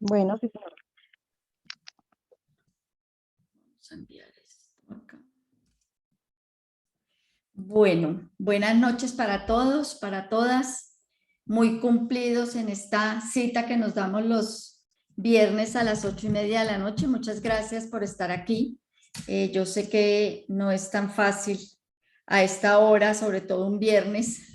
Bueno, sí, señor. Vamos a enviar esto acá. Bueno, buenas noches para todos, para todas. Muy cumplidos en esta cita que nos damos los viernes a las 8:30 de la noche. Muchas gracias por estar aquí. Yo sé que no es tan fácil a esta hora, sobre todo un viernes,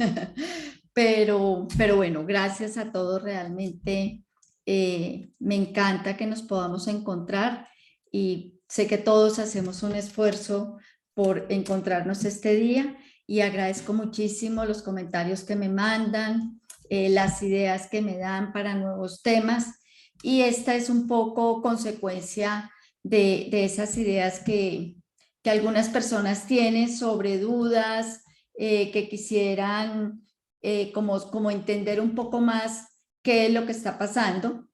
pero bueno, gracias a todos realmente. Me encanta que nos podamos encontrar y sé que todos hacemos un esfuerzo por encontrarnos este día y agradezco muchísimo los comentarios que me mandan, las ideas que me dan para nuevos temas y esta es un poco consecuencia de esas ideas que algunas personas tienen sobre dudas, que quisieran como entender un poco más qué es lo que está pasando.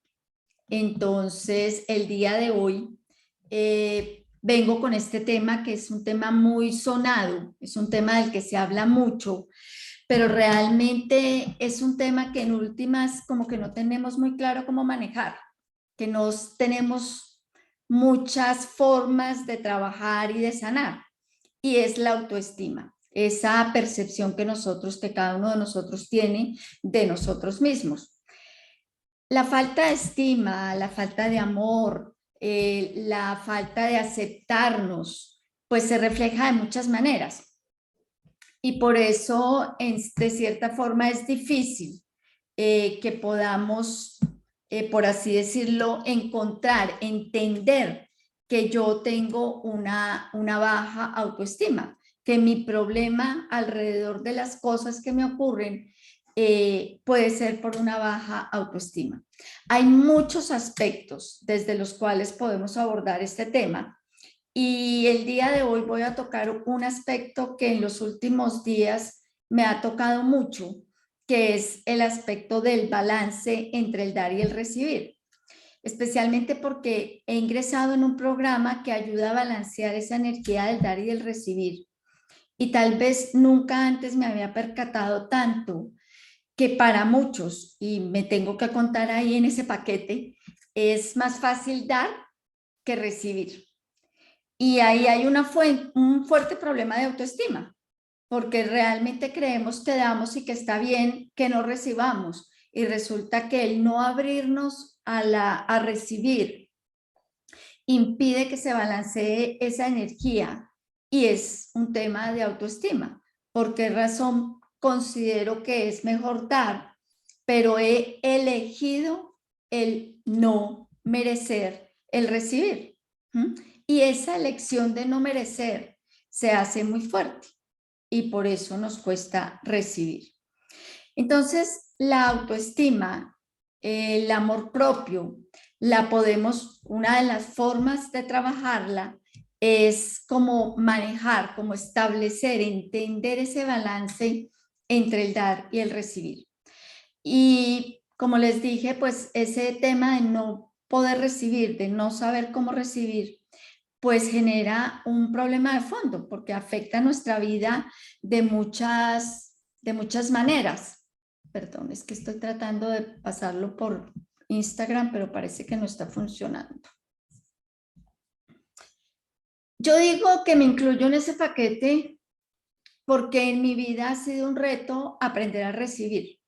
Entonces, el día de hoy vengo con este tema que es un tema muy sonado, es un tema del que se habla mucho, pero realmente es un tema que en últimas como que no tenemos muy claro cómo manejar, que no tenemos muchas formas de trabajar y de sanar, y es la autoestima, esa percepción que cada uno de nosotros tiene de nosotros mismos. La falta de estima, la falta de amor, la falta de aceptarnos, pues se refleja de muchas maneras. Y por eso, de cierta forma, es difícil que podamos, por así decirlo, encontrar, entender que yo tengo una baja autoestima, que mi problema alrededor de las cosas que me ocurren puede ser por una baja autoestima. Hay muchos aspectos desde los cuales podemos abordar este tema y el día de hoy voy a tocar un aspecto que en los últimos días me ha tocado mucho, que es el aspecto del balance entre el dar y el recibir, especialmente porque he ingresado en un programa que ayuda a balancear esa energía del dar y del recibir. Y tal vez nunca antes me había percatado tanto que para muchos, y me tengo que contar ahí en ese paquete, es más fácil dar que recibir. Y ahí hay un fuerte problema de autoestima, porque realmente creemos que damos y que está bien que no recibamos. Y resulta que el no abrirnos a recibir impide que se balancee esa energía y es un tema de autoestima. ¿Por qué razón considero que es mejor dar, pero he elegido el no merecer el recibir? Y esa elección de no merecer se hace muy fuerte y por eso nos cuesta recibir. Entonces, la autoestima, el amor propio, una de las formas de trabajarla es como manejar, como establecer, entender ese balance entre el dar y el recibir. Y como les dije, pues ese tema de no poder recibir, de no saber cómo recibir, pues genera un problema de fondo porque afecta nuestra vida de muchas maneras. Perdón, es que estoy tratando de pasarlo por Instagram, pero parece que no está funcionando. Yo digo que me incluyo en ese paquete porque en mi vida ha sido un reto aprender a recibir.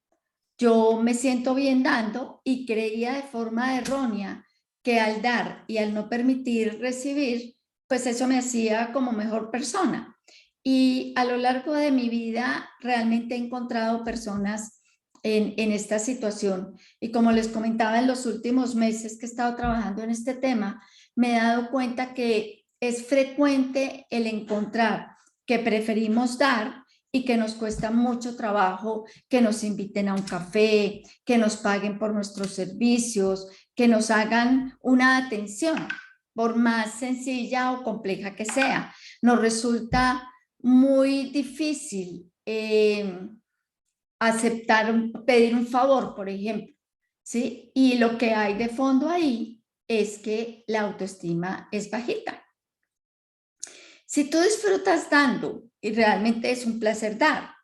Yo me siento bien dando y creía de forma errónea que al dar y al no permitir recibir, pues eso me hacía como mejor persona. Y a lo largo de mi vida realmente he encontrado personas en esta situación. Y como les comentaba en los últimos meses que he estado trabajando en este tema, me he dado cuenta que es frecuente el encontrar que preferimos dar y que nos cuesta mucho trabajo que nos inviten a un café, que nos paguen por nuestros servicios, que nos hagan una atención, por más sencilla o compleja que sea. Nos resulta muy difícil pedir un favor, por ejemplo, ¿sí? Y lo que hay de fondo ahí es que la autoestima es bajita. Si tú disfrutas dando y realmente es un placer dar,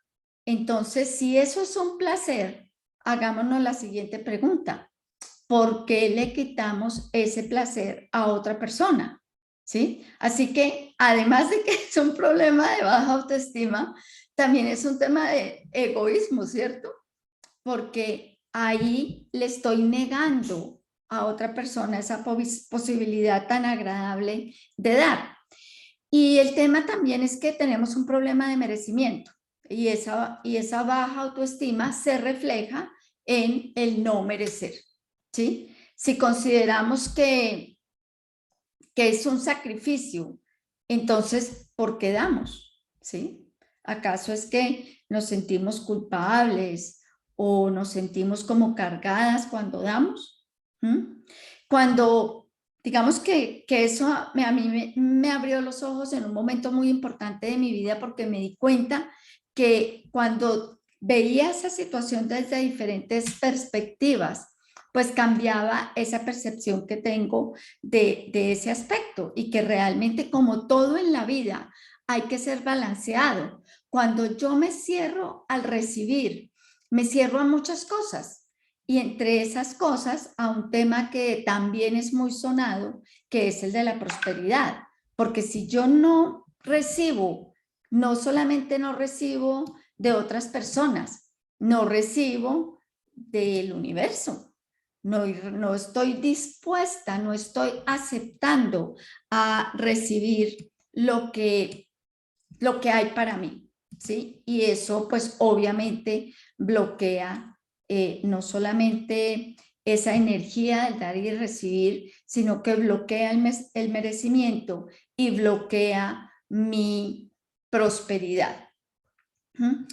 entonces si eso es un placer, hagámonos la siguiente pregunta. ¿por qué le quitamos ese placer a otra persona? ¿Sí? Así que además de que es un problema de baja autoestima, también es un tema de egoísmo, ¿cierto? Porque ahí le estoy negando a otra persona esa posibilidad tan agradable de dar. Y el tema también es que tenemos un problema de merecimiento y esa baja autoestima se refleja en el no merecer, ¿sí? Si consideramos que es un sacrificio, entonces, ¿por qué damos? ¿Sí? ¿Acaso es que nos sentimos culpables o nos sentimos como cargadas cuando damos? ¿Mm? Cuando, digamos que eso a mí me abrió los ojos en un momento muy importante de mi vida porque me di cuenta que cuando veía esa situación desde diferentes perspectivas, pues cambiaba esa percepción que tengo de ese aspecto y que realmente como todo en la vida hay que ser balanceado. Cuando yo me cierro al recibir, me cierro a muchas cosas y entre esas cosas a un tema que también es muy sonado, que es el de la prosperidad, porque si yo no recibo, no solamente no recibo de otras personas, no recibo del universo. No estoy dispuesta, no estoy aceptando a recibir lo que hay para mí, ¿sí? Y eso pues obviamente bloquea no solamente esa energía del dar y recibir, sino que bloquea el merecimiento y bloquea mi prosperidad. ¿Mm?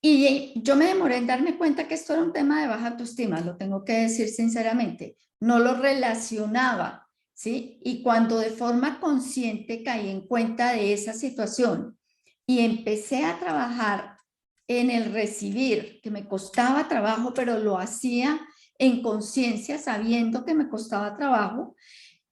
Y yo me demoré en darme cuenta que esto era un tema de baja autoestima, lo tengo que decir sinceramente. No lo relacionaba, ¿sí? Y cuando de forma consciente caí en cuenta de esa situación y empecé a trabajar en el recibir, que me costaba trabajo, pero lo hacía en conciencia, sabiendo que me costaba trabajo,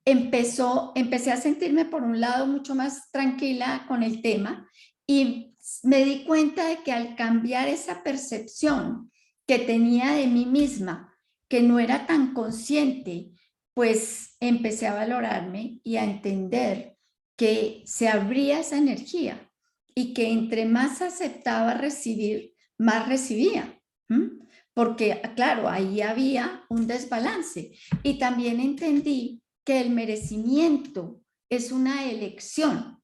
empecé a sentirme por un lado mucho más tranquila con el tema y me di cuenta de que al cambiar esa percepción que tenía de mí misma, que no era tan consciente, pues empecé a valorarme y a entender que se abría esa energía y que entre más aceptaba recibir, más recibía. ¿Mm? Porque, claro, ahí había un desbalance. Y también entendí que el merecimiento es una elección.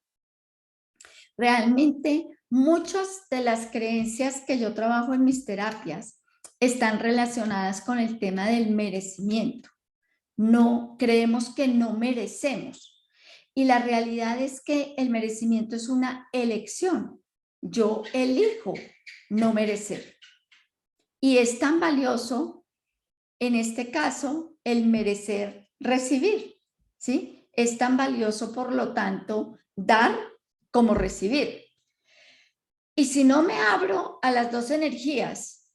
Realmente muchas de las creencias que yo trabajo en mis terapias están relacionadas con el tema del merecimiento. No creemos que no merecemos. Y la realidad es que el merecimiento es una elección. Yo elijo no merecer. Y es tan valioso, en este caso, el merecer recibir, ¿sí? Es tan valioso, por lo tanto, dar como recibir. Y si no me abro a las dos energías,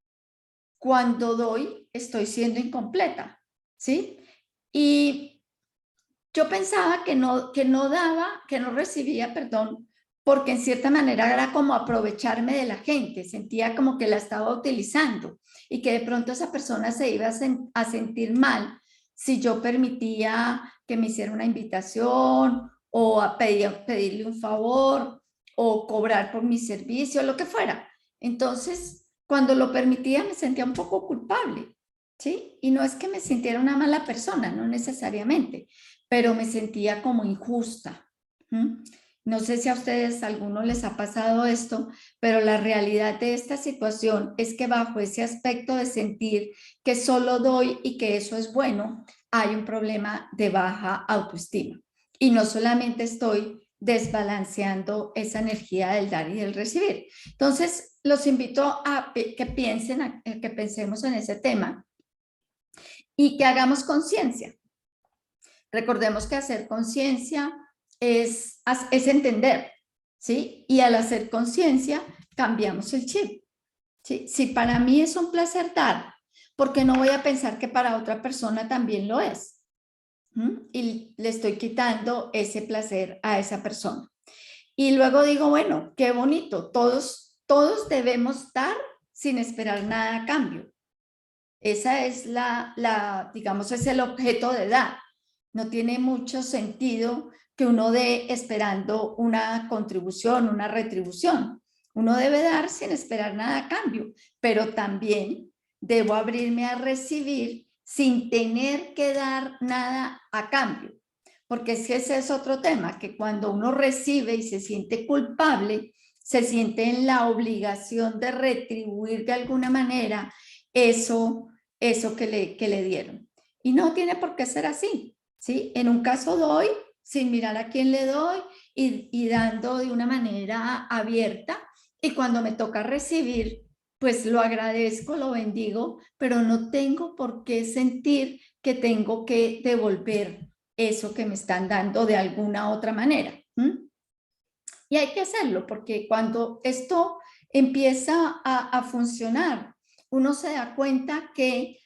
cuando doy, estoy siendo incompleta, ¿sí? Y yo pensaba que no recibía, perdón, porque en cierta manera era como aprovecharme de la gente, sentía como que la estaba utilizando y que de pronto esa persona se iba a sentir mal si yo permitía que me hiciera una invitación o a pedirle un favor o cobrar por mi servicio, lo que fuera. Entonces, cuando lo permitía me sentía un poco culpable, ¿sí? Y no es que me sintiera una mala persona, no necesariamente, pero me sentía como injusta. ¿Mm? No sé si a ustedes, a alguno les ha pasado esto, pero la realidad de esta situación es que bajo ese aspecto de sentir que solo doy y que eso es bueno, hay un problema de baja autoestima. Y no solamente estoy desbalanceando esa energía del dar y del recibir. Entonces, los invito a que piensen, a que pensemos en ese tema y que hagamos conciencia. Recordemos que hacer conciencia es entender, ¿sí? Y al hacer conciencia, cambiamos el chip, ¿sí? Si para mí es un placer dar, ¿por qué no voy a pensar que para otra persona también lo es? Y le estoy quitando ese placer a esa persona. Y luego digo, bueno, qué bonito, todos debemos dar sin esperar nada a cambio. Esa es digamos, es el objeto de dar. No tiene mucho sentido que uno dé esperando una contribución, una retribución. Uno debe dar sin esperar nada a cambio, pero también debo abrirme a recibir sin tener que dar nada a cambio. Porque es que ese es otro tema, que cuando uno recibe y se siente culpable, se siente en la obligación de retribuir de alguna manera eso, eso que le dieron. Y no tiene por qué ser así, ¿sí? En un caso doy sin mirar a quién le doy y dando de una manera abierta. Y cuando me toca recibir, pues lo agradezco, lo bendigo, pero no tengo por qué sentir que tengo que devolver eso que me están dando de alguna otra manera. Y hay que hacerlo porque cuando esto empieza a funcionar, uno se da cuenta que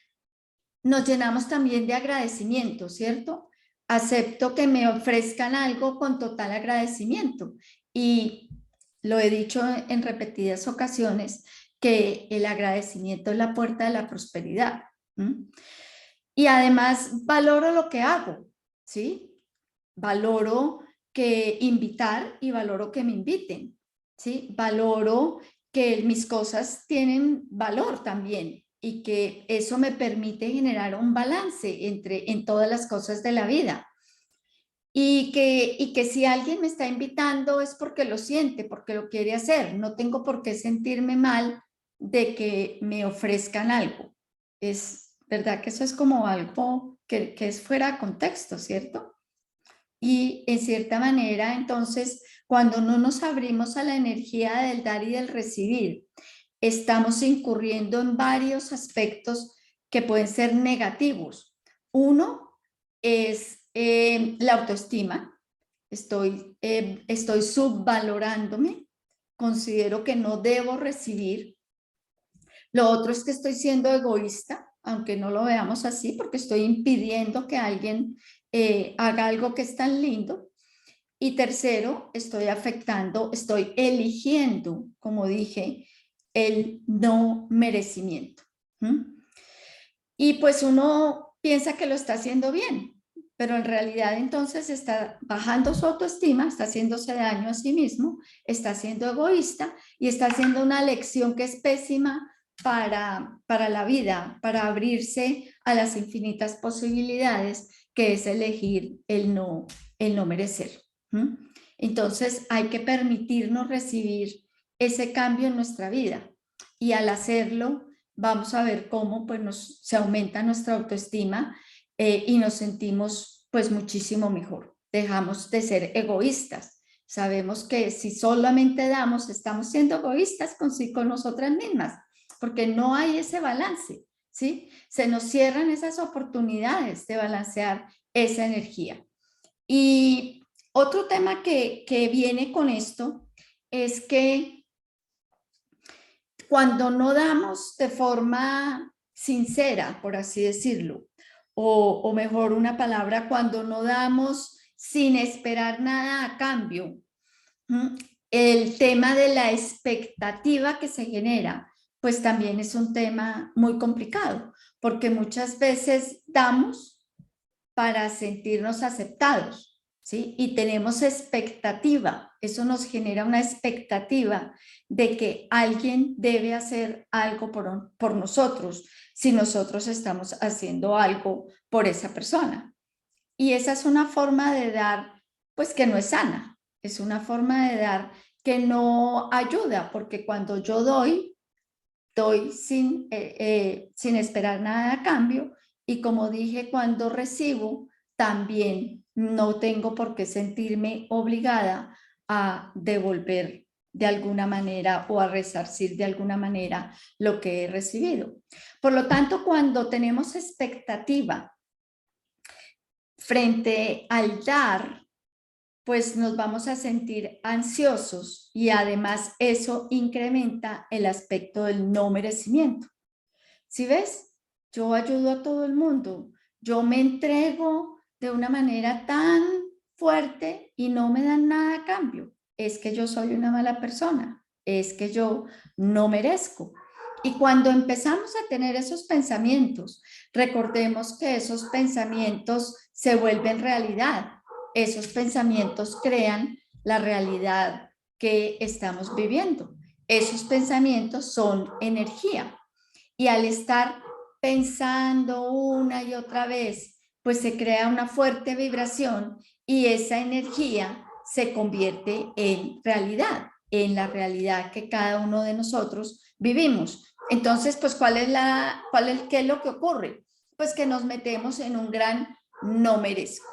nos llenamos también de agradecimiento, ¿cierto? Acepto que me ofrezcan algo con total agradecimiento. Y lo he dicho en repetidas ocasiones, que el agradecimiento es la puerta de la prosperidad. Y además valoro lo que hago, ¿sí? Valoro que invitar y valoro que me inviten, ¿sí? Valoro que mis cosas tienen valor también y que eso me permite generar un balance en todas las cosas de la vida. Y que si alguien me está invitando es porque lo siente, porque lo quiere hacer. No tengo por qué sentirme mal de que me ofrezcan algo. Es verdad que eso es como algo que es fuera de contexto, ¿cierto? Y en cierta manera, entonces, cuando no nos abrimos a la energía del dar y del recibir, estamos incurriendo en varios aspectos que pueden ser negativos. Uno es la autoestima. Estoy subvalorándome, considero que no debo recibir. Lo otro es que estoy siendo egoísta, aunque no lo veamos así, porque estoy impidiendo que alguien haga algo que es tan lindo. Y tercero, estoy eligiendo, como dije, el no merecimiento. Y pues uno piensa que lo está haciendo bien, pero en realidad entonces está bajando su autoestima, está haciéndose daño a sí mismo, está siendo egoísta y está haciendo una lección que es pésima para la vida, para abrirse a las infinitas posibilidades que es elegir el no merecer. Entonces hay que permitirnos recibir ese cambio en nuestra vida y al hacerlo vamos a ver cómo pues se aumenta nuestra autoestima y nos sentimos pues muchísimo mejor. Dejamos de ser egoístas. Sabemos que si solamente damos, estamos siendo egoístas con nosotras mismas, porque no hay ese balance, ¿sí? Se nos cierran esas oportunidades de balancear esa energía. Y otro tema que viene con esto es que cuando no damos de forma sincera, por así decirlo, o mejor una palabra, cuando no damos sin esperar nada a cambio, el tema de la expectativa que se genera, pues también es un tema muy complicado, porque muchas veces damos para sentirnos aceptados, ¿sí? Y tenemos expectativa, eso nos genera una expectativa de que alguien debe hacer algo por nosotros si nosotros estamos haciendo algo por esa persona. Y esa es una forma de dar, pues que no es sana, es una forma de dar que no ayuda, porque cuando yo doy sin esperar nada a cambio y como dije, cuando recibo también no tengo por qué sentirme obligada a devolver de alguna manera o a resarcir de alguna manera lo que he recibido. Por lo tanto, cuando tenemos expectativa frente al dar, pues nos vamos a sentir ansiosos y además eso incrementa el aspecto del no merecimiento. ¿Sí ves? Yo ayudo a todo el mundo, yo me entrego de una manera tan fuerte y no me dan nada a cambio. Es que yo soy una mala persona, es que yo no merezco. Y cuando empezamos a tener esos pensamientos, recordemos que esos pensamientos se vuelven realidad. Esos pensamientos crean la realidad que estamos viviendo. Esos pensamientos son energía. Y al estar pensando una y otra vez, pues se crea una fuerte vibración y esa energía se convierte en realidad, en la realidad que cada uno de nosotros vivimos. Entonces, pues, ¿qué es lo que ocurre? Pues que nos metemos en un gran no merezco,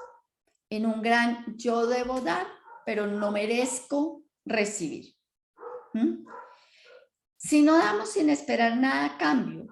en un gran yo debo dar, pero no merezco recibir. ¿Mm? Si no damos sin esperar nada a cambio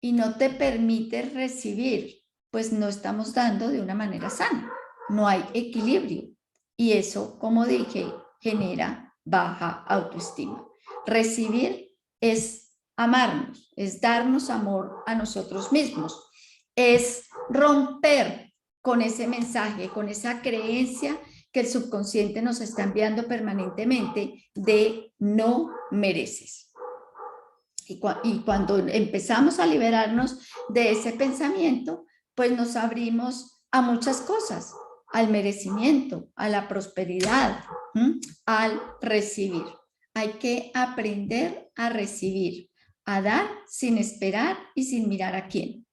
y no te permite recibir, pues no estamos dando de una manera sana. No hay equilibrio. Y eso, como dije, genera baja autoestima. Recibir es amarnos, es darnos amor a nosotros mismos, es romper con ese mensaje, con esa creencia que el subconsciente nos está enviando permanentemente de no mereces. Y cuando empezamos a liberarnos de ese pensamiento, pues nos abrimos a muchas cosas, al merecimiento, a la prosperidad, al recibir. Hay que aprender a recibir, a dar sin esperar y sin mirar a quién.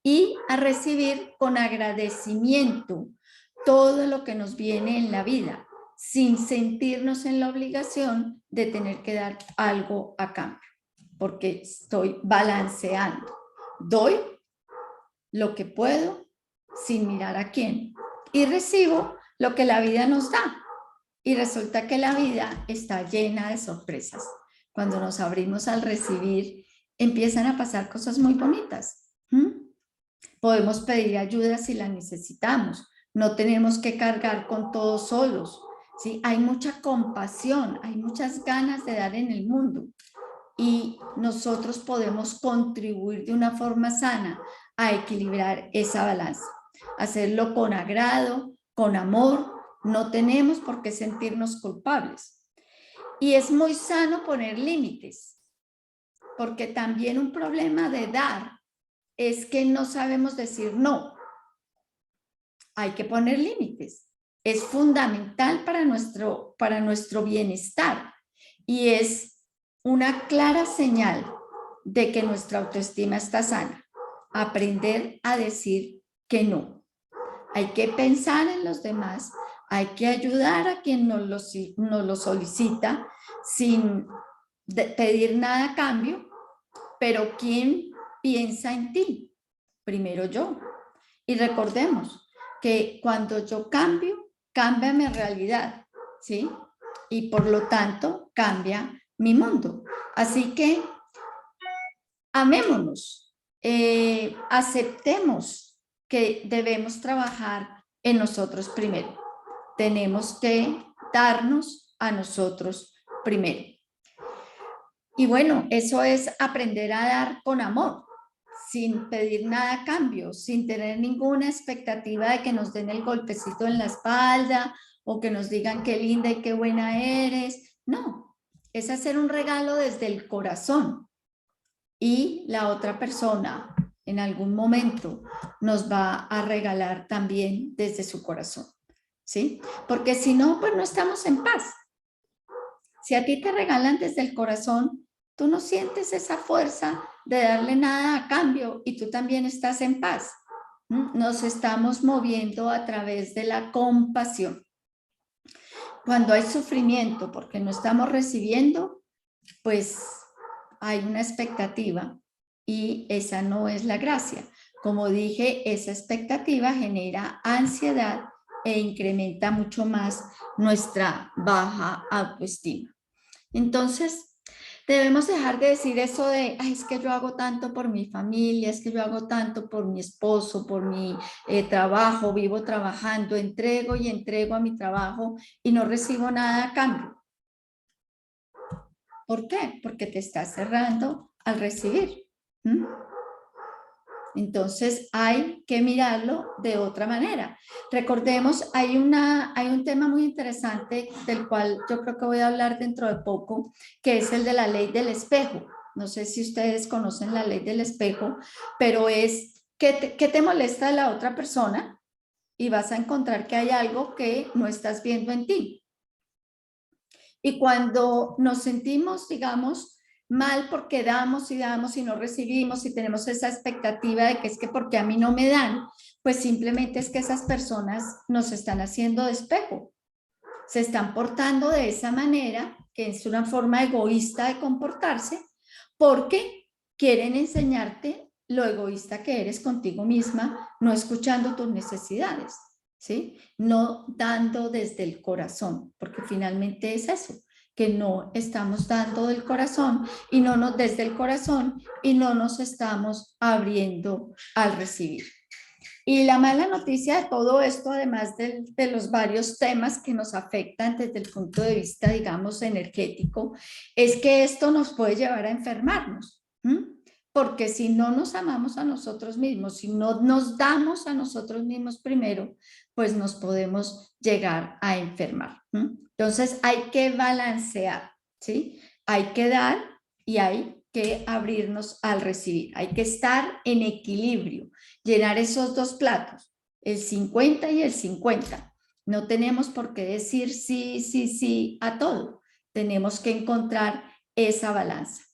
Y a recibir con agradecimiento todo lo que nos viene en la vida, sin sentirnos en la obligación de tener que dar algo a cambio, porque estoy balanceando. Doy lo que puedo sin mirar a quién y recibo lo que la vida nos da. Y resulta que la vida está llena de sorpresas. Cuando nos abrimos al recibir, empiezan a pasar cosas muy bonitas. Podemos pedir ayuda si la necesitamos. No tenemos que cargar con todos solos. ¿Sí? Hay mucha compasión, hay muchas ganas de dar en el mundo. Y nosotros podemos contribuir de una forma sana a equilibrar esa balanza. Hacerlo con agrado, con amor. No tenemos por qué sentirnos culpables. Y es muy sano poner límites, porque también un problema de dar es que no sabemos decir no. Hay que poner límites. Es fundamental para nuestro bienestar y es una clara señal de que nuestra autoestima está sana. Aprender a decir que no. Hay que pensar en los demás, hay que ayudar a quien nos lo solicita sin pedir nada a cambio, pero ¿quién piensa en ti? Primero yo. Y recordemos que cuando yo cambio, cambia mi realidad, ¿sí? Y por lo tanto, cambia mi mundo. Así que amémonos, aceptemos que debemos trabajar en nosotros primero. Tenemos que darnos a nosotros primero. Y bueno, eso es aprender a dar con amor, sin pedir nada a cambio, sin tener ninguna expectativa de que nos den el golpecito en la espalda o que nos digan qué linda y qué buena eres. No, es hacer un regalo desde el corazón. Y la otra persona en algún momento nos va a regalar también desde su corazón, ¿sí? Porque si no, pues no estamos en paz. Si a ti te regalan desde el corazón, tú no sientes esa fuerza de darle nada a cambio y tú también estás en paz. Nos estamos moviendo a través de la compasión. Cuando hay sufrimiento porque no estamos recibiendo, pues hay una expectativa y esa no es la gracia. Como dije, esa expectativa genera ansiedad e incrementa mucho más nuestra baja autoestima. Entonces, debemos dejar de decir eso de, ay, es que yo hago tanto por mi familia, es que yo hago tanto por mi esposo, por mi trabajo, vivo trabajando, entrego y entrego a mi trabajo y no recibo nada a cambio. ¿Por qué? Porque te estás cerrando al recibir. Entonces hay que mirarlo de otra manera. Recordemos, hay un tema muy interesante del cual yo creo que voy a hablar dentro de poco, que es el de la ley del espejo. no sé si ustedes conocen la ley del espejo, pero es ¿qué te molesta de la otra persona? Y vas a encontrar que hay algo que no estás viendo en ti. Y cuando nos sentimos, digamos, mal porque damos y no recibimos y tenemos esa expectativa de que es que porque a mí no me dan, pues simplemente es que esas personas nos están haciendo de espejo. Se están portando de esa manera, que es una forma egoísta de comportarse, porque quieren enseñarte lo egoísta que eres contigo misma, no escuchando tus necesidades, ¿sí? No dando desde el corazón, porque finalmente es eso, que no estamos dando del corazón y no nos desde el corazón y no nos estamos abriendo al recibir. Y la mala noticia de todo esto, además de los varios temas que nos afectan desde el punto de vista, digamos, energético, es que esto nos puede llevar a enfermarnos. Porque si no nos amamos a nosotros mismos, si no nos damos a nosotros mismos primero, pues nos podemos llegar a enfermar. Entonces hay que balancear, ¿sí? Hay que dar y hay que abrirnos al recibir. Hay que estar en equilibrio, llenar esos dos platos, el 50 y el 50. No tenemos por qué decir sí, sí, sí a todo. Tenemos que encontrar esa balanza.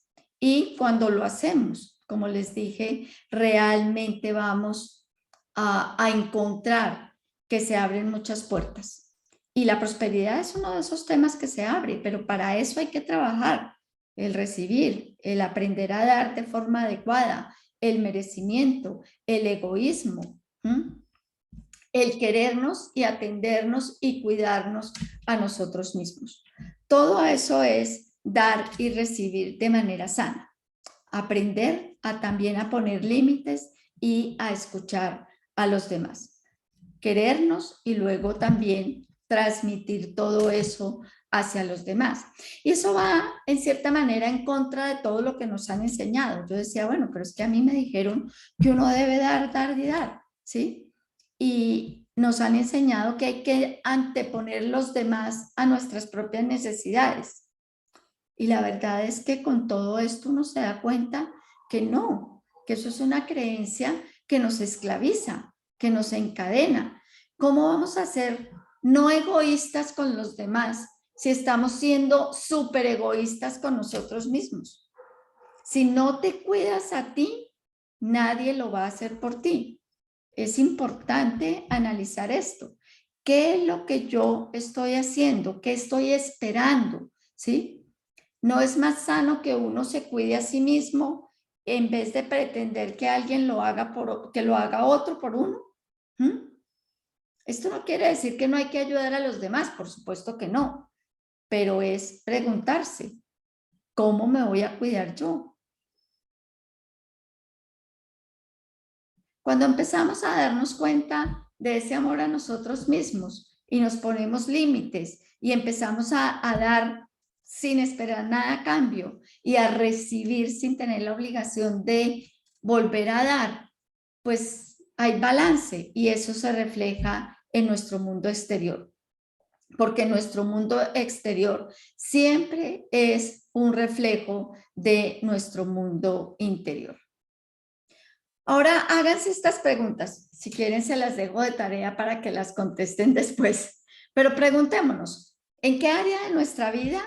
Y cuando lo hacemos, como les dije, realmente vamos a encontrar que se abren muchas puertas. Y la prosperidad es uno de esos temas que se abre, pero para eso hay que trabajar. El recibir, el aprender a dar de forma adecuada, el merecimiento, el egoísmo, el querernos y atendernos y cuidarnos a nosotros mismos. Todo eso es dar y recibir de manera sana. Aprender a también a poner límites y a escuchar a los demás. Querernos y luego también transmitir todo eso hacia los demás. Y eso va en cierta manera en contra de todo lo que nos han enseñado. Yo decía, bueno, pero es que a mí me dijeron que uno debe dar, dar y dar, ¿sí? Y nos han enseñado que hay que anteponer los demás a nuestras propias necesidades. Y la verdad es que con todo esto uno se da cuenta que no, que eso es una creencia que nos esclaviza, que nos encadena. ¿Cómo vamos a ser no egoístas con los demás si estamos siendo súper egoístas con nosotros mismos? Si no te cuidas a ti, nadie lo va a hacer por ti. Es importante analizar esto. ¿Qué es lo que yo estoy haciendo? ¿Qué estoy esperando? ¿Sí? ¿No es más sano que uno se cuide a sí mismo en vez de pretender que alguien lo haga que lo haga otro por uno? Esto no quiere decir que no hay que ayudar a los demás, por supuesto que no, pero es preguntarse, ¿cómo me voy a cuidar yo? Cuando empezamos a darnos cuenta de ese amor a nosotros mismos y nos ponemos límites y empezamos a dar sin esperar nada a cambio y a recibir sin tener la obligación de volver a dar, pues hay balance y eso se refleja en nuestro mundo exterior. Porque nuestro mundo exterior siempre es un reflejo de nuestro mundo interior. Ahora háganse estas preguntas. Si quieren, se las dejo de tarea para que las contesten después. Pero preguntémonos, ¿en qué área de nuestra vida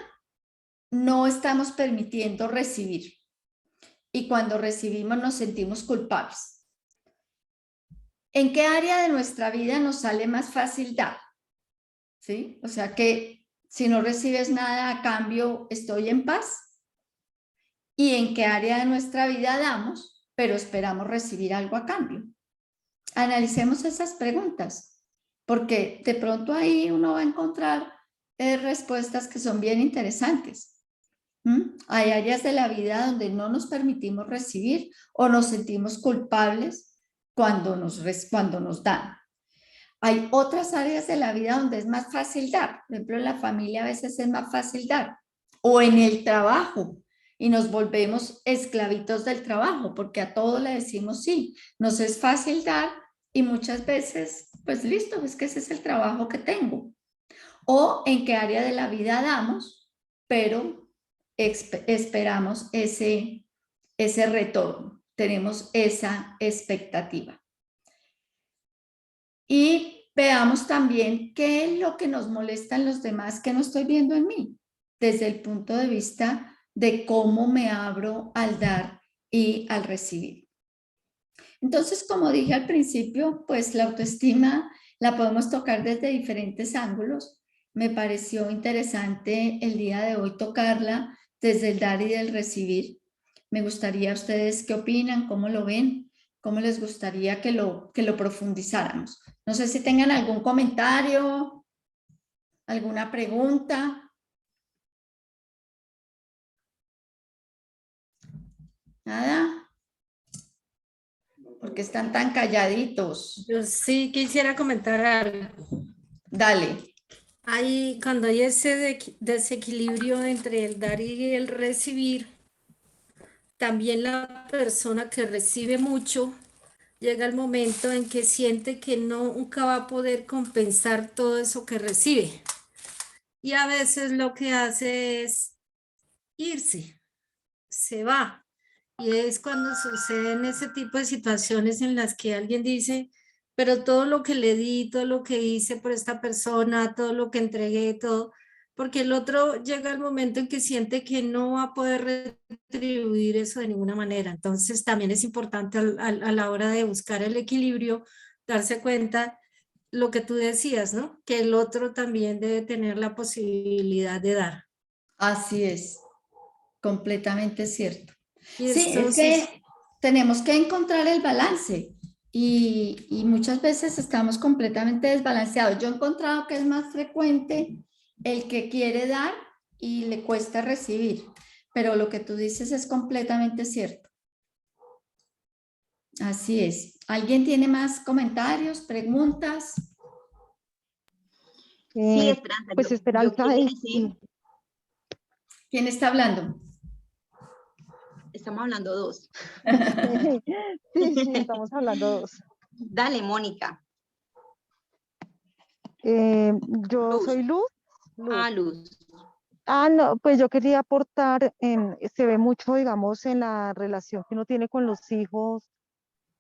no estamos permitiendo recibir? Y cuando recibimos nos sentimos culpables. ¿En qué área de nuestra vida nos sale más fácil dar? ¿Sí? O sea que si no recibes nada a cambio, estoy en paz. ¿Y en qué área de nuestra vida damos, pero esperamos recibir algo a cambio? Analicemos esas preguntas, porque de pronto ahí uno va a encontrar respuestas que son bien interesantes. Hay áreas de la vida donde no nos permitimos recibir o nos sentimos culpables cuando nos dan. Hay otras áreas de la vida donde es más fácil dar. Por ejemplo, en la familia a veces es más fácil dar. O en el trabajo. Y nos volvemos esclavitos del trabajo porque a todo le decimos sí. Nos es fácil dar y muchas veces, pues listo, es que ese es el trabajo que tengo. O en qué área de la vida damos, pero esperamos ese ese retorno, tenemos esa expectativa. Y veamos también qué es lo que nos molesta en los demás que no estoy viendo en mí, desde el punto de vista de cómo me abro al dar y al recibir. Entonces, como dije al principio, pues la autoestima la podemos tocar desde diferentes ángulos. Me pareció interesante el día de hoy tocarla desde el dar y del recibir. Me gustaría a ustedes qué opinan, cómo lo ven, cómo les gustaría que lo profundizáramos. No sé si tengan algún comentario, alguna pregunta. Nada, porque están tan calladitos. Yo sí quisiera comentar algo. Dale. Cuando hay ese desequilibrio entre el dar y el recibir, también la persona que recibe mucho llega el momento en que siente que nunca va a poder compensar todo eso que recibe. Y a veces lo que hace es irse, se va. Y es cuando suceden ese tipo de situaciones en las que alguien dice, pero todo lo que le di, todo lo que hice por esta persona, todo lo que entregué, todo, porque el otro llega el momento en que siente que no va a poder retribuir eso de ninguna manera. Entonces también es importante a la hora de buscar el equilibrio, darse cuenta lo que tú decías, ¿no? Que el otro también debe tener la posibilidad de dar. Así es, completamente cierto. Y Sí, es entonces, que tenemos que encontrar el balance y muchas veces estamos completamente desbalanceados. Yo he encontrado que es más frecuente el que quiere dar y le cuesta recibir, pero lo que tú dices es completamente cierto. Así es. ¿Alguien tiene más comentarios, preguntas? Sí, Esperanza, Pues yo Esperanza, quería decir, ¿Quién está hablando? estamos hablando dos. sí, estamos hablando dos. Dale, Mónica. Yo Luz. soy Luz. Ah, Luz. No, pues yo quería aportar, se ve mucho, digamos, en la relación que uno tiene con los hijos,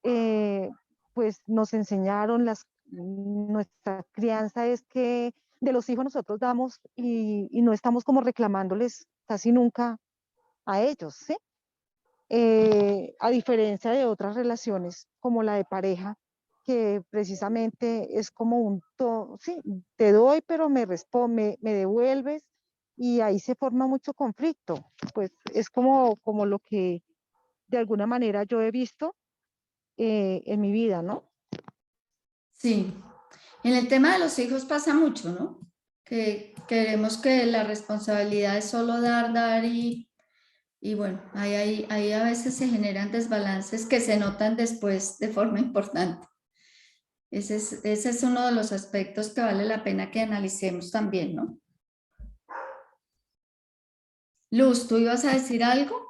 eh, pues nos enseñaron, nuestra crianza es que de los hijos nosotros damos y no estamos como reclamándoles casi nunca a ellos, ¿sí? A diferencia de otras relaciones como la de pareja, que precisamente es como sí, te doy, pero me devuelves y ahí se forma mucho conflicto. Pues es como lo que de alguna manera yo he visto en mi vida, ¿no? Sí. En el tema de los hijos pasa mucho, ¿no? Que queremos que la responsabilidad es solo dar, dar y bueno, ahí a veces se generan desbalances que se notan después de forma importante. Ese es uno de los aspectos que vale la pena que analicemos también, ¿no? Luz, ¿tú ibas a decir algo?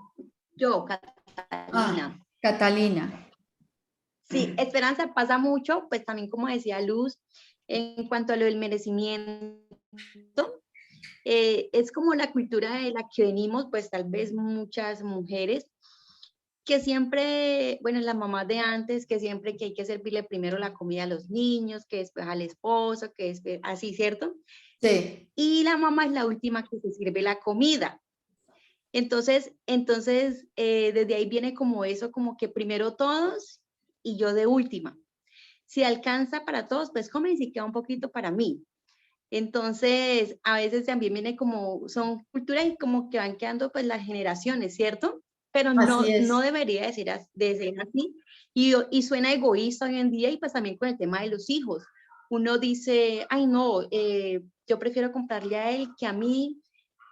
Yo, Catalina. Catalina. Sí, Esperanza, pasa mucho, pues también como decía Luz, en cuanto a lo del merecimiento, es como la cultura de la que venimos, pues tal vez muchas mujeres, que siempre, bueno, las mamás de antes, que siempre que hay que servirle primero la comida a los niños, que después al esposo, que después, así, ¿cierto? Sí. Y la mamá es la última que se sirve la comida. Entonces desde ahí viene como eso, como que primero todos y yo de última. Si alcanza para todos, pues comen y si queda un poquito para mí. Entonces, a veces también viene como, son culturas y como que van quedando pues las generaciones, ¿cierto? Pero Así no es. debería de ser así. Y suena egoísta hoy en día y pues también con el tema de los hijos. Uno dice, ay no, yo prefiero comprarle a él que a mí,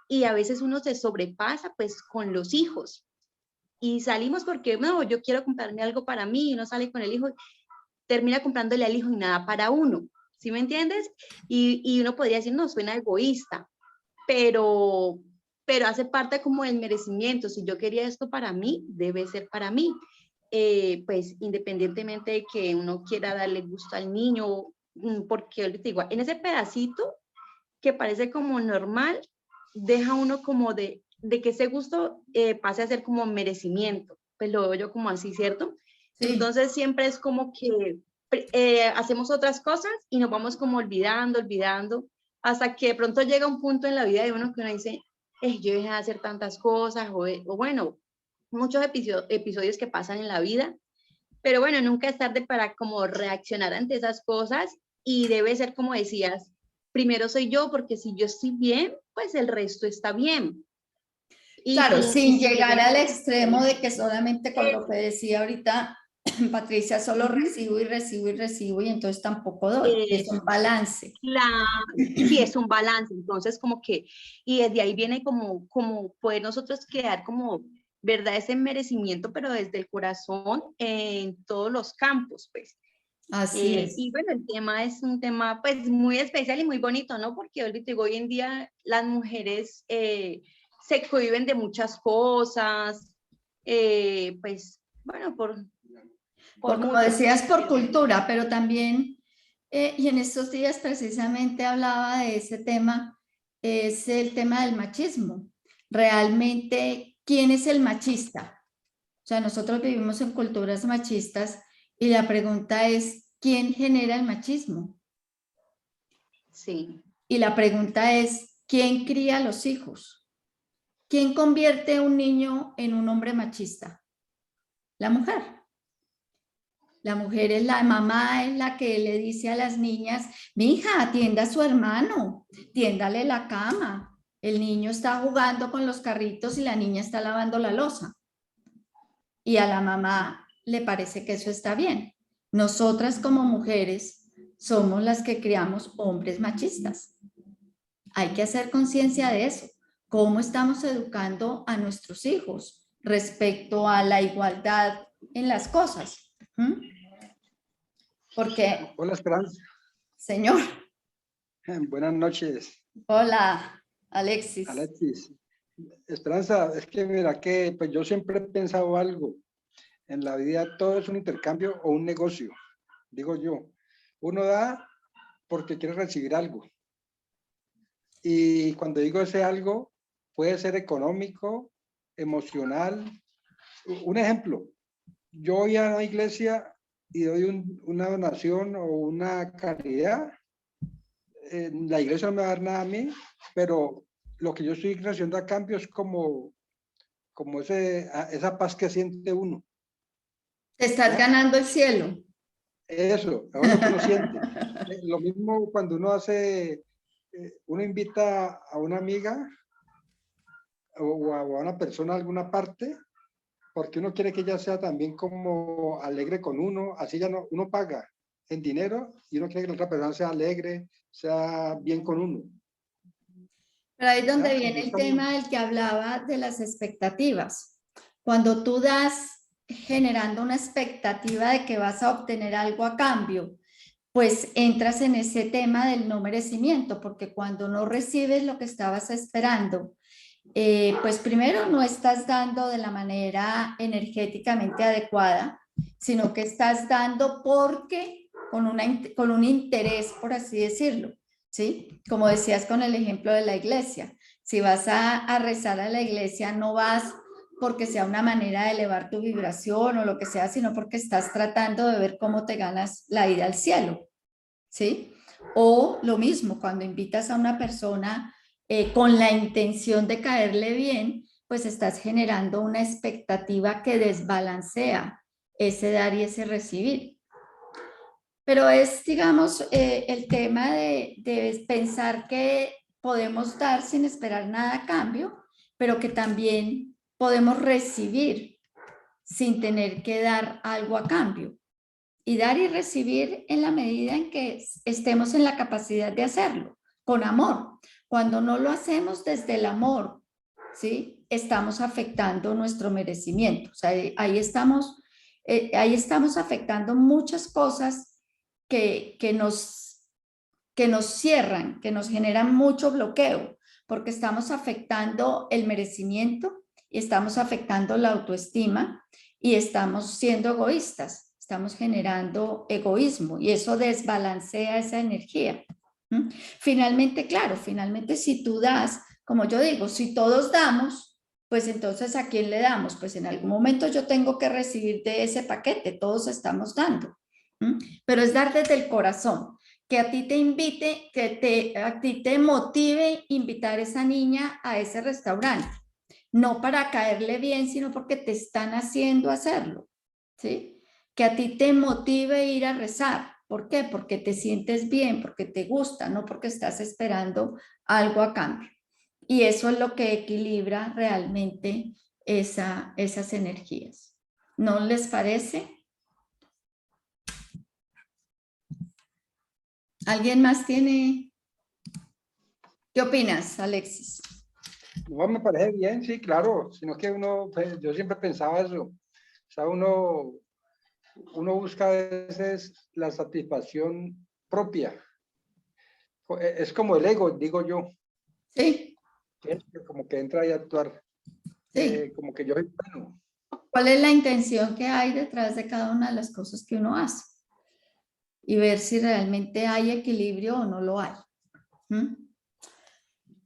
y a veces uno se sobrepasa pues con los hijos. Y salimos porque, no, yo quiero comprarme algo para mí, y uno sale con el hijo, termina comprándole al hijo y nada para uno. ¿Sí me entiendes? Y uno podría decir, no, suena egoísta, pero hace parte como del merecimiento. Si yo quería esto para mí, debe ser para mí. Pues independientemente de que uno quiera darle gusto al niño, porque yo les digo, en ese pedacito que parece como normal, deja uno como de que ese gusto pase a ser como merecimiento. pues lo veo yo como así, ¿cierto? Sí. Entonces siempre es como que hacemos otras cosas y nos vamos como olvidando, hasta que de pronto llega un punto en la vida de uno que uno dice, yo dejé de hacer tantas cosas, o bueno, muchos episodios que pasan en la vida, pero bueno, nunca es tarde para como reaccionar ante esas cosas y debe ser como decías, primero soy yo, porque si yo estoy bien, pues el resto está bien. Claro, sin si llegar llegamos al a- extremo de que solamente con lo que decía ahorita Patricia, solo recibo y recibo y recibo y entonces tampoco doy. Es un balance. Sí, es un balance, entonces como que, y desde ahí viene como poder nosotros crear como, ¿verdad? Ese merecimiento, pero desde el corazón en todos los campos, pues. Así es. Y bueno, el tema es un tema pues muy especial y muy bonito, ¿no? Porque hoy en día las mujeres se cohíben de muchas cosas, pues bueno, por Como mucho. decías, por cultura, pero también, y en estos días precisamente hablaba de ese tema, es el tema del machismo. Realmente, ¿quién es el machista? O sea, nosotros vivimos en culturas machistas y la pregunta es, ¿quién genera el machismo? Sí. Y la pregunta es, ¿quién cría a los hijos? ¿Quién convierte a un niño en un hombre machista? La mujer. La mujer es la mamá, es la que le dice a las niñas, mija, atienda a su hermano, tiéndale la cama. El niño está jugando con los carritos y la niña está lavando la loza. Y a la mamá le parece que eso está bien. Nosotras como mujeres somos las que criamos hombres machistas. Hay que hacer conciencia de eso. ¿Cómo estamos educando a nuestros hijos respecto a la igualdad en las cosas? Porque, Hola, Esperanza. señor, Buenas noches, hola, Alexis. Alexis. Esperanza, es que mira que pues yo siempre he pensado algo. En la vida todo es un intercambio o un negocio, digo yo. Uno da porque quiere recibir algo. Y cuando digo ese algo, puede ser económico, emocional. Un ejemplo, yo voy a la iglesia y doy una donación o una caridad. La iglesia no me va a dar nada a mí, pero lo que yo estoy recibiendo a cambio es como esa paz que siente uno. Te estás ganando el cielo. Eso, es lo que uno siente. Lo mismo cuando uno uno invita a una amiga o a una persona a alguna parte, porque uno quiere que ella sea también como alegre con uno, así ya no, uno paga en dinero y uno quiere que la otra persona sea alegre, sea bien con uno. Pero ahí es donde ¿Ya? viene el tema del que hablaba de las expectativas. Cuando tú das generando una expectativa de que vas a obtener algo a cambio, pues entras en ese tema del no merecimiento, porque cuando no recibes lo que estabas esperando, pues primero no estás dando de la manera energéticamente adecuada, sino que estás dando porque con un interés, por así decirlo, ¿sí? Como decías con el ejemplo de la iglesia, si vas a rezar a la iglesia, no vas porque sea una manera de elevar tu vibración o lo que sea, sino porque estás tratando de ver cómo te ganas la ida al cielo, ¿sí? O lo mismo, cuando invitas a una persona con la intención de caerle bien, pues estás generando una expectativa que desbalancea ese dar y ese recibir. Pero es, digamos, el tema de pensar que podemos dar sin esperar nada a cambio, pero que también podemos recibir sin tener que dar algo a cambio. Y dar y recibir en la medida en que estemos en la capacidad de hacerlo, con amor. Cuando no lo hacemos desde el amor, ¿sí? Estamos afectando nuestro merecimiento. O sea, ahí estamos afectando muchas cosas que nos cierran, que nos generan mucho bloqueo, porque estamos afectando el merecimiento y estamos afectando la autoestima y estamos siendo egoístas, estamos generando egoísmo y eso desbalancea esa energía. Finalmente, claro, finalmente si tú das, como yo digo, si todos damos, pues entonces ¿a quién le damos? Pues en algún momento yo tengo que recibir de ese paquete, todos estamos dando. Pero es dar desde el corazón, que a ti te invite, a ti te motive invitar a esa niña a ese restaurante, no para caerle bien, sino porque te están haciendo hacerlo, ¿sí? Que a ti te motive ir a rezar. ¿Por qué? Porque te sientes bien, porque te gusta, no porque estás esperando algo a cambio. Y eso es lo que equilibra realmente esas energías. ¿No les parece? ¿Alguien más tiene? ¿Qué opinas, Alexis? No, me parece bien, sí, claro, sino que uno, pues, yo siempre pensaba eso, o sea, uno busca a veces la satisfacción propia, es como el ego, digo yo, Sí, que como que entra ahí a actuar, sí. como que yo soy bueno. ¿Cuál es la intención que hay detrás de cada una de las cosas que uno hace? Y ver si realmente hay equilibrio o no lo hay.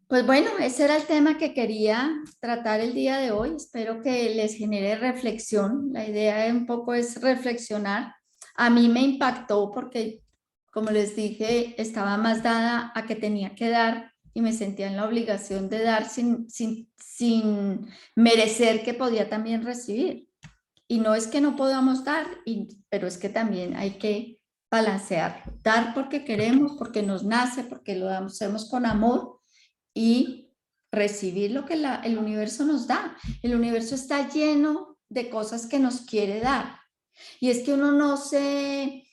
Pues bueno, ese era el tema que quería tratar el día de hoy. Espero que les genere reflexión. La idea un poco es reflexionar. A mí me impactó porque, como les dije, estaba más dada a que tenía que dar y me sentía en la obligación de dar sin merecer que podía también recibir. Y no es que no podamos dar, pero es que también hay que balancear. Dar porque queremos, porque nos nace, porque lo hacemos con amor y recibir lo que el universo nos da. El universo está lleno de cosas que nos quiere dar. Y es que uno no se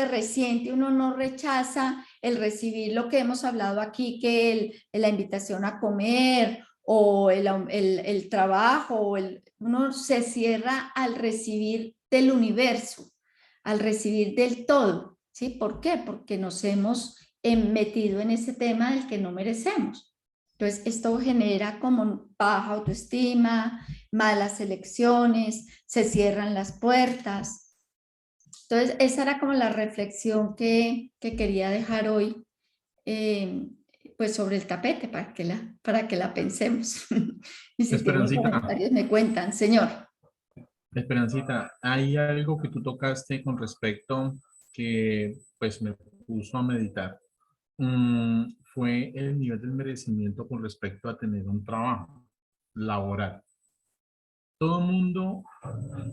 resiente, uno no rechaza el recibir lo que hemos hablado aquí, que la invitación a comer o el trabajo, uno se cierra al recibir del universo, al recibir del todo. ¿Sí? ¿Por qué? Porque nos hemos metido en ese tema del que no merecemos. Entonces, esto genera como baja autoestima, malas elecciones, se cierran las puertas. Entonces, esa era como la reflexión que quería dejar hoy, pues sobre el tapete, para que la pensemos. Y si tienen Esperancita, comentarios, me cuentan, señor. Esperancita, hay algo que tú tocaste con respecto que pues me puso a meditar. Fue el nivel del merecimiento con respecto a tener un trabajo laboral. Todo el mundo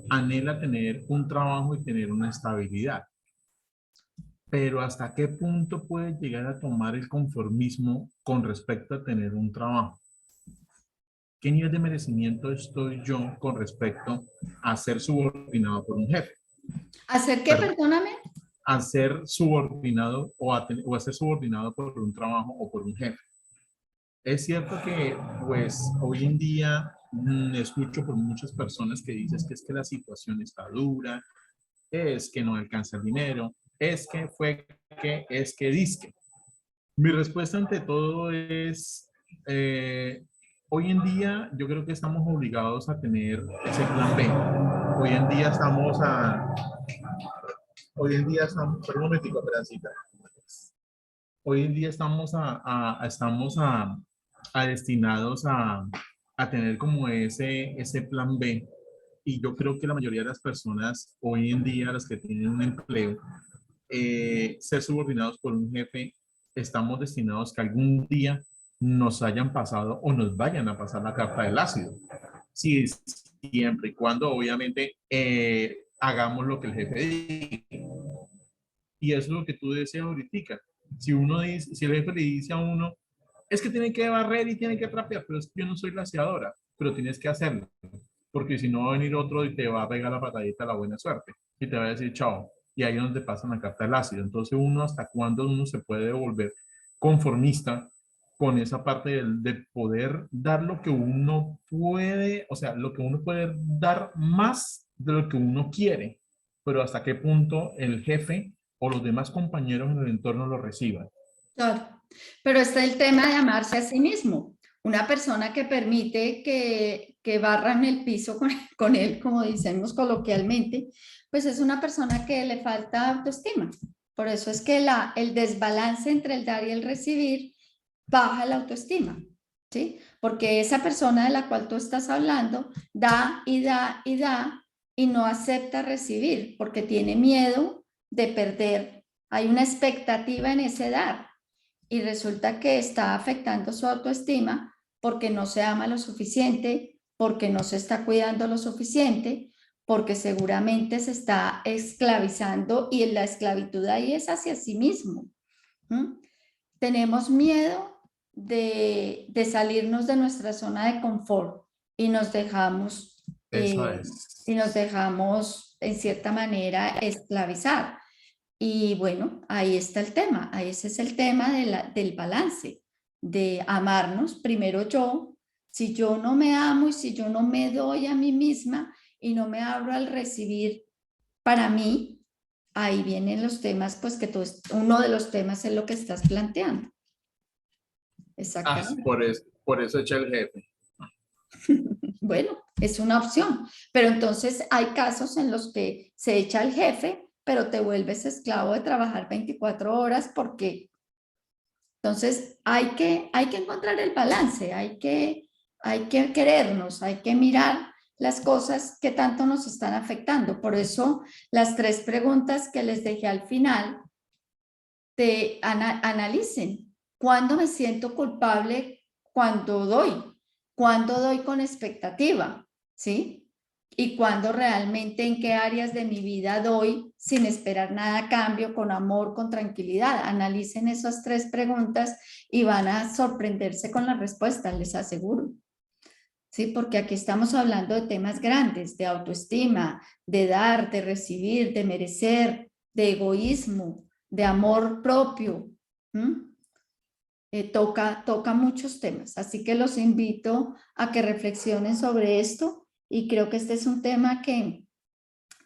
anhela tener un trabajo y tener una estabilidad, pero ¿hasta qué punto puede llegar a tomar el conformismo con respecto a tener un trabajo? ¿Qué nivel de merecimiento estoy yo con respecto a ser subordinado por un jefe? ¿Hacer qué, Perdón, perdóname? a ser subordinado o a ser subordinado por un trabajo o por un jefe. Es cierto que, pues, hoy en día escucho por muchas personas que dicen que es que la situación está dura, es que no alcanza el dinero, es que fue que, es que disque. Mi respuesta ante todo es, hoy en día yo creo que estamos obligados a tener ese plan B. Hoy en día perdón un momentico, esperancita. Hoy en día estamos destinados a tener como ese plan B. Y yo creo que la mayoría de las personas hoy en día, las que tienen un empleo, ser subordinados por un jefe, estamos destinados que algún día nos hayan pasado o nos vayan a pasar la carta del ácido. Sí, siempre y cuando obviamente hagamos lo que el jefe diga. Y eso es lo que tú decías ahorita. Si si el jefe le dice a uno, es que tiene que barrer y tiene que trapear, pero es que yo no soy glaseadora, pero tienes que hacerlo. Porque si no va a venir otro y te va a pegar la patadita a la buena suerte y te va a decir chao. Y ahí es donde pasan la carta del ácido. Entonces uno hasta cuándo uno se puede volver conformista con esa parte de poder dar lo que uno puede, o sea, lo que uno puede dar más de lo que uno quiere, pero hasta qué punto el jefe o los demás compañeros en el entorno lo reciban. Claro, pero está el tema de amarse a sí mismo. Una persona que permite que barran el piso con él, como decimos coloquialmente, pues es una persona que le falta autoestima. Por eso es que el desbalance entre el dar y el recibir baja la autoestima, ¿sí? porque esa persona de la cual tú estás hablando da y da y da y no acepta recibir porque tiene miedo de perder. Hay una expectativa en ese dar y resulta que está afectando su autoestima porque no se ama lo suficiente, porque no se está cuidando lo suficiente, porque seguramente se está esclavizando y la esclavitud ahí es hacia sí mismo. Tenemos miedo de salirnos de nuestra zona de confort y nos dejamos, Eso es. en cierta manera esclavizar. Y bueno, ahí está el tema, ese es el tema del balance, de amarnos primero yo. Si yo no me amo y si yo no me doy a mí misma y no me abro al recibir para mí, ahí vienen los temas, pues que uno de los temas es lo que estás planteando. Exactamente. Por eso echa el jefe. Bueno, es una opción, pero entonces hay casos en los que se echa el jefe, pero te vuelves esclavo de trabajar 24 horas porque entonces hay que encontrar el balance, hay que querernos, hay que mirar las cosas que tanto nos están afectando. Por eso las 3 preguntas que les dejé al final, analicen. ¿Cuándo me siento culpable? Cuando doy. ¿Cuándo doy con expectativa? ¿Sí? Y cuándo realmente en qué áreas de mi vida doy sin esperar nada a cambio, con amor, con tranquilidad. Analicen esas 3 preguntas y van a sorprenderse con las respuestas, les aseguro. Sí, porque aquí estamos hablando de temas grandes, de autoestima, de dar, de recibir, de merecer, de egoísmo, de amor propio. Toca muchos temas, así que los invito a que reflexionen sobre esto y creo que este es un tema que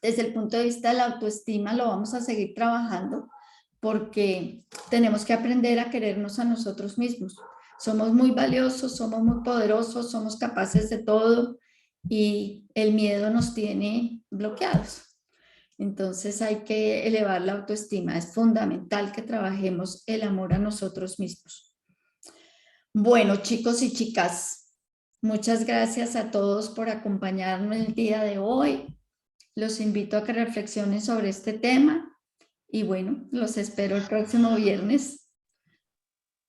desde el punto de vista de la autoestima lo vamos a seguir trabajando porque tenemos que aprender a querernos a nosotros mismos. Somos muy valiosos, somos muy poderosos, somos capaces de todo y el miedo nos tiene bloqueados. Entonces hay que elevar la autoestima. Es fundamental que trabajemos el amor a nosotros mismos. Bueno, chicos y chicas, muchas gracias a todos por acompañarme el día de hoy. Los invito a que reflexionen sobre este tema y bueno, los espero el próximo viernes.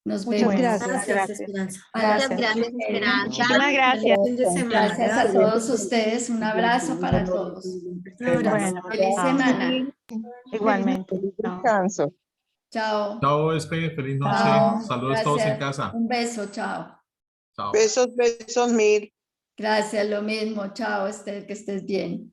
Nos Muchas vemos. gracias. Gracias, Esperanza. Muchas Gracias. gracias, Esperanza. Muchísimas gracias. Fin de semana. Gracias a todos ustedes. Un abrazo para todos. Un abrazo. Bueno, Feliz chao. semana. Igualmente. Chao. Descanso. Chao. Chao, Espe, feliz noche. Chao. Saludos todos en Gracias. casa. Un beso. Chao. Chao. Besos, besos mil. Gracias. Lo mismo. Chao, Esther. Que estés bien.